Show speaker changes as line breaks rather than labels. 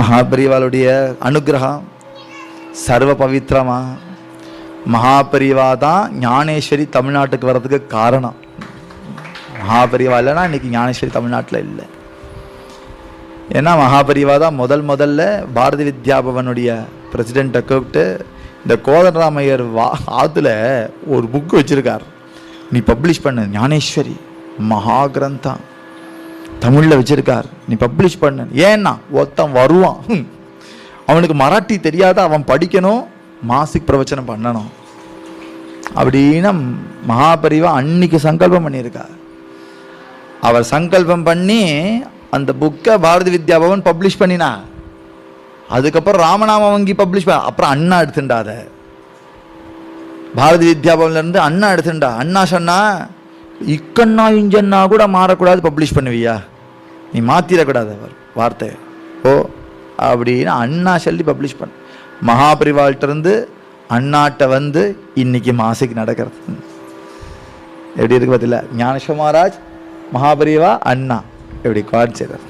மகாபரிவாளுடைய அனுகிரகம் சர்வ பவித்திரமா. மகாபரிவா தான் ஞானேஸ்வரி தமிழ்நாட்டுக்கு வர்றதுக்கு காரணம். மகாபரிவா இல்லைன்னா இன்னைக்கு ஞானேஸ்வரி தமிழ்நாட்டில் இல்லை. ஏன்னா மகாபரிவா தான் முதல்ல பாரதி வித்யாபவனுடைய பிரசிடெண்ட்டை கூப்பிட்டு இந்த கோதண்டராமையர் ஆற்றுல ஒரு புக்கு வச்சுருக்கார், நீ பப்ளிஷ் பண்ண ஞானேஸ்வரி மகா கிரந்தம் தமிழில் வச்சிருக்கார், நீ பப்ளிஷ் பண்ண. ஏன்னா ஒருத்தன் வருவான், அவனுக்கு மராட்டி தெரியாத, அவன் படிக்கணும், மாசிக் பிரவச்சனம் பண்ணணும் அப்படின்னு மகாபரிவா அன்னைக்கு சங்கல்பம் பண்ணியிருக்கார். அவர் சங்கல்பம் பண்ணி அந்த புக்கை பாரதி வித்யாபவன் பப்ளிஷ் பண்ணினா. அதுக்கப்புறம் ராமநாம வங்கி பப்ளிஷ் பண்ண, அப்புறம் அண்ணா எடுத்துட்டாத. பாரதி வித்யாபவன்லேருந்து அண்ணா எடுத்துட்டா. அண்ணா சொன்னா இக்கண்ணா இஞ்சன்னா கூட மாறக்கூடாது, பப்ளிஷ் பண்ணுவியா, நீ மாற்றிடக்கூடாது அவர் வார்த்தை ஓ அப்படின்னு அண்ணா சொல்லி பப்ளிஷ் பண்ண. மகாபரிவாள்கிட்டருந்து அண்ணாட்ட வந்து இன்னைக்கு மாசிக்கு நடக்கிறது. எப்படி இருக்கு பார்த்தீங்களா? ஞானேஸ்வர் மகாராஜ், மகாபரிவா, அண்ணா எப்படி குவாட் செய்கிறார்.